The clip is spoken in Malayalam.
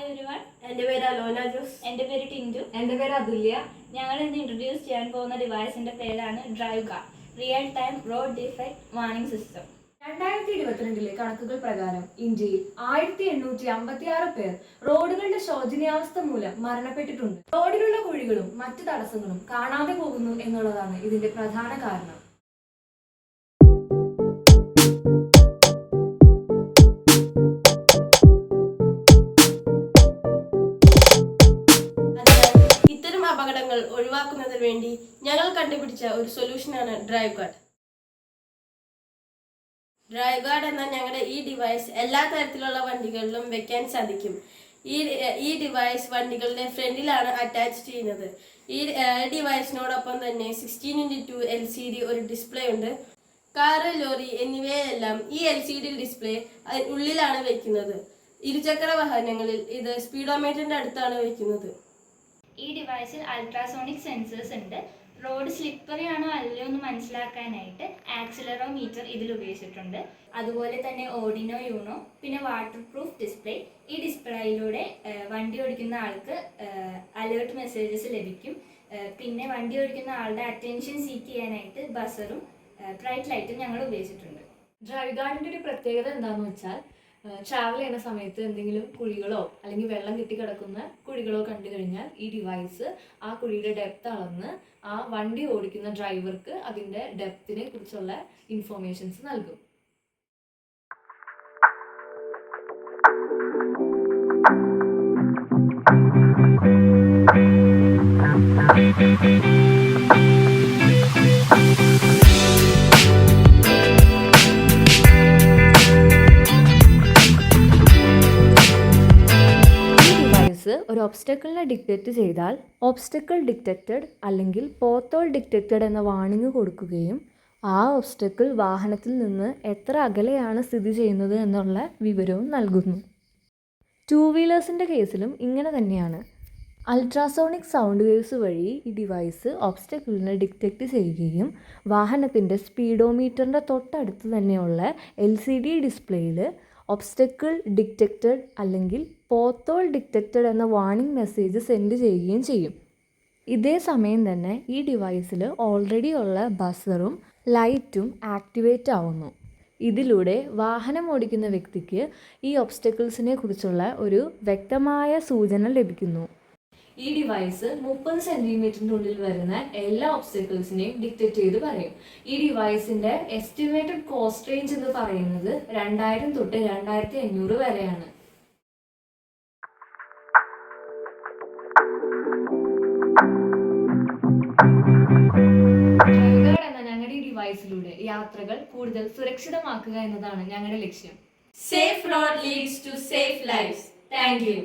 എവരിവൺ. എൻ്റെ പേര് അലോന ജോസ്. എൻ്റെ പേര് ടിൻറ്റു. എൻ്റെ പേര് അതുല്യ. ഞങ്ങൾ ഇന്ന് ഇൻട്രൊഡ്യൂസ് ചെയ്യാൻ പോകുന്ന ഡിവൈസിന്റെ പേരാണ് drive guard, real time road defect warning system. 2022 കണക്കുകൾ പ്രകാരം ഇന്ത്യയിൽ 1856 പേർ റോഡുകളുടെ ശോചനീയാവസ്ഥ മൂലം മരണപ്പെട്ടിട്ടുണ്ട്. റോഡിലുള്ള കുഴികളും മറ്റു തടസ്സങ്ങളും കാണാതെ പോകുന്നു എന്നുള്ളതാണ് ഇതിന്റെ പ്രധാന കാരണം. ഇത്തരം അപകടങ്ങൾ ഒഴിവാക്കുന്നതിന് വേണ്ടി ഞങ്ങൾ കണ്ടുപിടിച്ച ഒരു സൊല്യൂഷനാണ് ഡ്രൈവ് ഗാർഡ്. ഡ്രൈവ് ഗാർഡ് എന്ന ഞങ്ങളുടെ ഈ ഡിവൈസ് എല്ലാ തരത്തിലുള്ള വണ്ടികളിലും വെക്കാൻ സാധിക്കും. ഈ ഡിവൈസ് വണ്ടികളുടെ ഫ്രണ്ടിലാണ് അറ്റാച്ച് ചെയ്യുന്നത്. ഈ ഡിവൈസിനോടൊപ്പം തന്നെ 16:2 LCD ഒരു ഡിസ്പ്ലേ ഉണ്ട്. കാറ്, ലോറി എന്നിവയെല്ലാം ഈ LCD ഡിസ്പ്ലേ ഉള്ളിലാണ് വയ്ക്കുന്നത്. ഇരുചക്ര വാഹനങ്ങളിൽ ഇത് സ്പീഡോമീറ്ററിന്റെ അടുത്താണ് വയ്ക്കുന്നത്. ഈ ഡിവൈസിൽ അൾട്രാസോണിക് സെൻസേഴ്സ് ഉണ്ട്. റോഡ് സ്ലിപ്പറി ആണോ അല്ലയോ എന്ന് മനസ്സിലാക്കാനായിട്ട് ആക്സിലറോമീറ്റർ ഇതിൽ ഉപയോഗിച്ചിട്ടുണ്ട്. അതുപോലെ തന്നെ ഓർഡിനോ യൂണോ, പിന്നെ വാട്ടർ പ്രൂഫ് ഡിസ്പ്ലേ. ഈ ഡിസ്പ്ലേയിലൂടെ വണ്ടി ഓടിക്കുന്ന ആൾക്ക് അലേർട്ട് മെസ്സേജസ് ലഭിക്കും. പിന്നെ വണ്ടി ഓടിക്കുന്ന ആളുടെ അറ്റൻഷൻ സീക്ക് ചെയ്യാനായിട്ട് ബസറും ബ്രൈറ്റ് ലൈറ്റും ഞങ്ങൾ ഉപയോഗിച്ചിട്ടുണ്ട്. ഡ്രൈവ് ഗാർഡിന്റെ ഒരു പ്രത്യേകത എന്താണെന്ന് വെച്ചാൽ, ട്രാവൽ ചെയ്യുന്ന സമയത്ത് എന്തെങ്കിലും കുഴികളോ അല്ലെങ്കിൽ വെള്ളം കെട്ടിക്കിടക്കുന്ന കുഴികളോ കണ്ടു കഴിഞ്ഞാൽ ഈ ഡിവൈസ് ആ കുഴിയുടെ ഡെപ്ത് അളന്ന് ആ വണ്ടി ഓടിക്കുന്ന ഡ്രൈവർക്ക് അതിൻ്റെ ഡെപ്തിനെ കുറിച്ചുള്ള ഇൻഫോർമേഷൻസ് നൽകും. ഒരു ഒബ്സ്റ്റക്കിളിനെ ഡിറ്റക്റ്റ് ചെയ്താൽ ഒബ്സ്റ്റക്കിൾ ഡിറ്റക്റ്റഡ് അല്ലെങ്കിൽ പോത്തോൾ ഡിറ്റക്റ്റഡ് എന്ന വാർണിംഗ് കൊടുക്കുകയും ആ ഒബ്സ്റ്റക്കിൾ വാഹനത്തിൽ നിന്ന് എത്ര അകലെയാണ് സ്ഥിതി ചെയ്യുന്നത് എന്നുള്ള വിവരവും നൽകുന്നു. 2 വീലേഴ്സിൻ്റെ കേസിലും ഇങ്ങനെ തന്നെയാണ്. അൾട്രാസോണിക് സൗണ്ട് വേവ്സ് വഴി ഈ ഡിവൈസ് ഒബ്സ്റ്റക്കിളിനെ ഡിറ്റക്റ്റ് ചെയ്യുകയും വാഹനത്തിൻ്റെ സ്പീഡോമീറ്ററിൻ്റെ തൊട്ടടുത്ത് തന്നെയുള്ള LCD ഡിസ്പ്ലേയിൽ ഒബ്സ്റ്റക്കിൾ ഡിറ്റക്റ്റഡ് അല്ലെങ്കിൽ പോത്തോൾ ഡിറ്റക്റ്റഡ് എന്ന വാർണിംഗ് മെസ്സേജ് സെൻഡ് ചെയ്യുകയും ചെയ്യും. ഇതേ സമയം തന്നെ ഈ ഡിവൈസിൽ ഓൾറെഡി ഉള്ള ബസറും ലൈറ്റും ആക്ടിവേറ്റ് ആവുന്നു. ഇതിലൂടെ വാഹനം ഓടിക്കുന്ന വ്യക്തിക്ക് ഈ ഒബ്സ്റ്റക്കിൾസിനെ കുറിച്ചുള്ള ഒരു വ്യക്തമായ സൂചന ലഭിക്കുന്നു. ഈ ഡിവൈസ് 30 സെൻറ്റിമീറ്ററിൻ്റെ ഉള്ളിൽ വരുന്ന എല്ലാ ഒബ്സ്റ്റക്കിൾസിനെയും ഡിറ്റക്റ്റ് ചെയ്ത് പറയും. ഈ ഡിവൈസിൻ്റെ എസ്റ്റിമേറ്റഡ് കോസ്റ്റ് റേഞ്ച് എന്ന് പറയുന്നത് 2000 തൊട്ട് 2500 വരെയാണ്. ഞങ്ങളുടെ ഈ ഡിവൈസിലൂടെ യാത്രകൾ കൂടുതൽ സുരക്ഷിതമാക്കുക എന്നതാണ് ഞങ്ങളുടെ ലക്ഷ്യം. Safe road leads to safe lifes. Thank U.